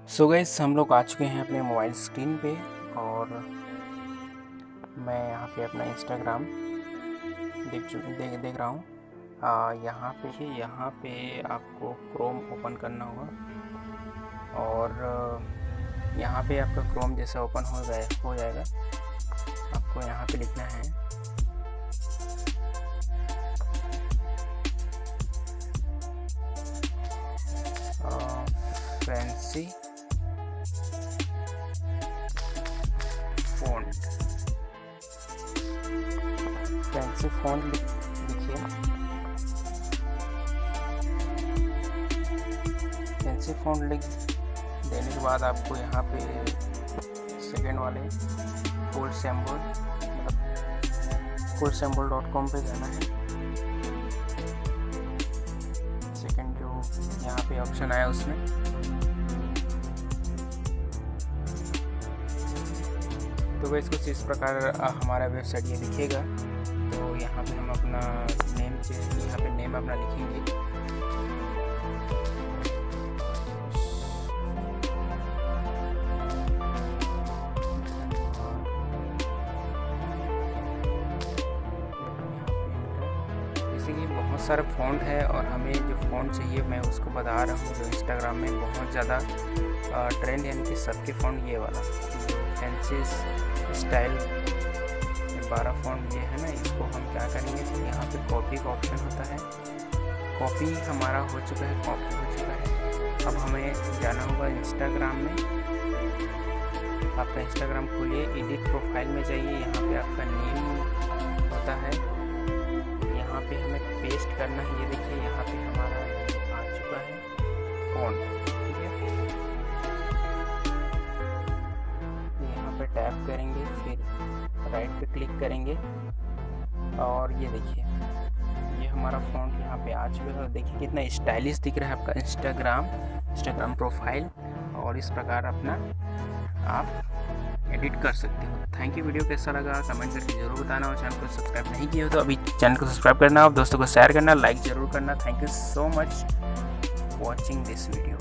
So guys हम लोग आ चुके हैं अपने मोबाइल स्क्रीन पे और मैं यहाँ पे अपना इंस्टाग्राम देख रहा हूँ। यहाँ पे आपको क्रोम ओपन करना होगा और यहाँ पे आपका क्रोम जैसा ओपन हो जाएगा। आपको यहाँ पे लिखना है फैंसी फ़ॉन्ट लिखिए। फैंसी फ़ॉन्ट लिख देने के बाद आपको यहाँ पे सेकेंड वाले coolsymbol.com पे जाना है। सेकेंड जो यहाँ पे ऑप्शन आया उसमें तो वैसे कुछ इस प्रकार हमारा वेबसाइट ये दिखेगा। तो यहाँ पे हम अपना नेम अपना लिखेंगे। जैसे कि बहुत सारे फ़ॉन्ट है और हमें जो फ़ॉन्ट चाहिए मैं उसको बता रहा हूँ। जो इंस्टाग्राम में बहुत ज़्यादा ट्रेंड यानी कि सबके फ़ॉन्ट ये वाला फैंसी स्टाइल 12 फ़ॉन्ट ये है ना, इसको हम क्या करेंगे तो यहाँ पे कॉपी का ऑप्शन होता है। कॉपी हमारा हो चुका है। अब हमें जाना होगा इंस्टाग्राम में। आपका इंस्टाग्राम खोलिए, एडिट प्रोफाइल में जाइए। यहाँ पे आपका नेम होता है, यहाँ पे हमें पेस्ट करना है। ये देखिए यहाँ पे हमारा आ चुका है फ़ॉन्ट, ठीक है। यहाँ पे टैप करेंगे, फिर राइट पे क्लिक करेंगे और ये देखिए ये हमारा फ़ॉन्ट यहाँ पे आ चुका है। देखिए कितना स्टाइलिश दिख रहा है आपका इंस्टाग्राम प्रोफाइल। और इस प्रकार अपना आप एडिट कर सकते हो। Thank you. वीडियो कैसा लगा कमेंट करके ज़रूर बताना और चैनल को सब्सक्राइब नहीं किया हो तो अभी चैनल को सब्सक्राइब करना और दोस्तों को शेयर करना, लाइक ज़रूर करना। Thank you so much watching this video.